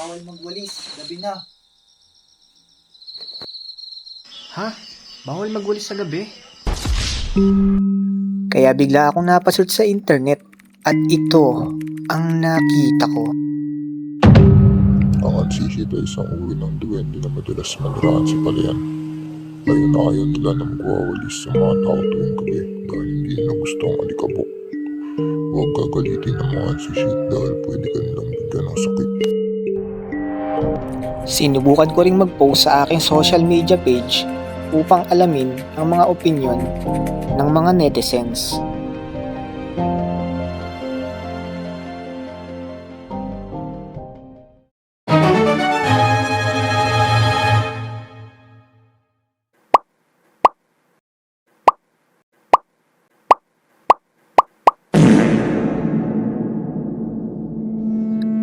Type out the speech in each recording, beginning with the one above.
bawal magwalis. Gabi na. Ha? Bawal magwalis sa gabi? Kaya bigla akong napasurt sa internet at ito ang nakita ko. Ang ansisita ay isang uri ng duwende na madalas maniraan sa palayan. Ayon na ayaw nila na magwawalis sa mga tao tuwing gabi dahil hindi nila gusto ang alikabok. Huwag gagalitin ang mga ansisita dahil pwede ka nilang bigyan ng sakit. Sinubukan ko ring mag-post sa aking social media page upang alamin ang mga opinyon ng mga netizens.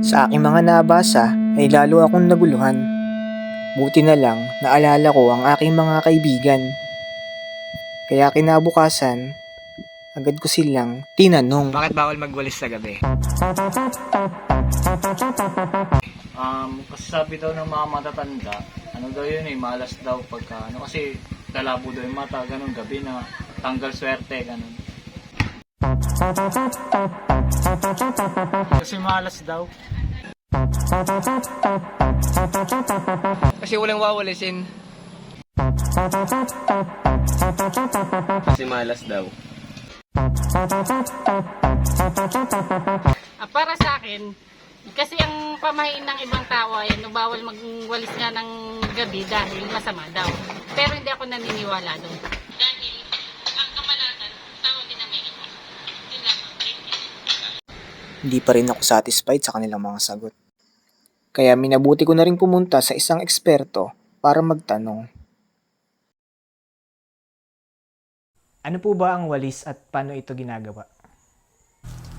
Sa aking mga nabasa ay lalo akong naguluhan. Buti na lang naalala ko ang aking mga kaibigan. Kaya kinabukasan, agad ko silang tinanong. Bakit bawal magwalis sa gabi? Kasi sabi daw ng mga matatanda, ano daw yun malas daw pagka, kasi lalabo daw yung mata, ganun, gabi na tanggal swerte, ganun. Kasi malas daw. Kasi walang wawalisin. Kasi malas daw. Para sa akin, kasi ang pamahiin ng ibang tao ay bawal magwalis nga ng gabi dahil masama daw. Pero hindi ako naniniwala doon. Dahil ang kamalatan, tao din na may iba. Yun lamang. Hindi pa rin ako satisfied sa kanilang mga sagot. Kaya minabuti ko na rin pumunta sa isang eksperto para magtanong. Ano po ba ang walis at paano ito ginagawa?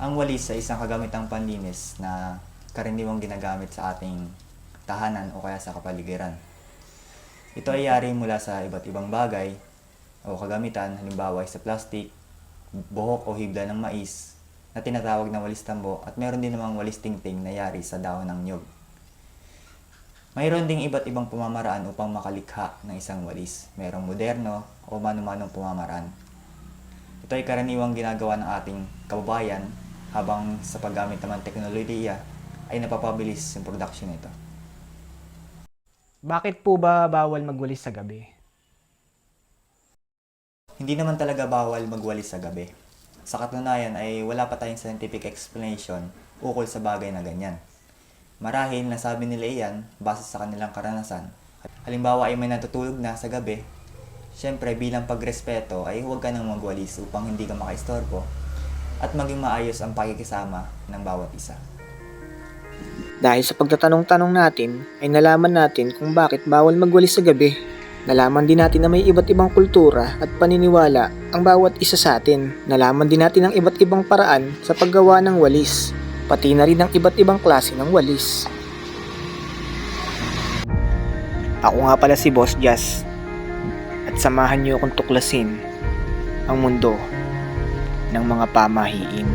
Ang walis ay isang kagamitang panlinis na karaniwang ginagamit sa ating tahanan o kaya sa kapaligiran. Ito ay yari mula sa iba't ibang bagay o kagamitan, halimbawa ay sa plastic, buhok o hibla ng mais na tinatawag na walis tambo at meron din namang walis tingting na yari sa dahon ng nyog. Mayroon ding iba't ibang pamamaraan upang makalikha ng isang walis. Mayroong moderno o mano-manong pamamaraan. Ito ay karaniwang ginagawa ng ating kababayan habang sa paggamit naman teknolohiya ay napapabilis yung production nito. Bakit po ba bawal magwalis sa gabi? Hindi naman talaga bawal magwalis sa gabi. Sa katunayan ay wala pa tayong scientific explanation ukol sa bagay na ganyan. Marahil nasabi nila iyan base sa kanilang karanasan. Halimbawa ay may natutulog na sa gabi, syempre bilang pagrespeto ay huwag ka nang magwalis upang hindi ka makaistorbo at maging maayos ang pakikisama ng bawat isa. Dahil sa pagtatanong-tanong natin ay nalaman natin kung bakit bawal magwalis sa gabi. Nalaman din natin na may iba't ibang kultura at paniniwala ang bawat isa sa atin. Nalaman din natin ang iba't ibang paraan sa paggawa ng walis, pati na rin ang iba't ibang klase ng walis. Ako nga pala si Boss Jazz at samahan niyo akong tuklasin ang mundo ng mga pamahiin.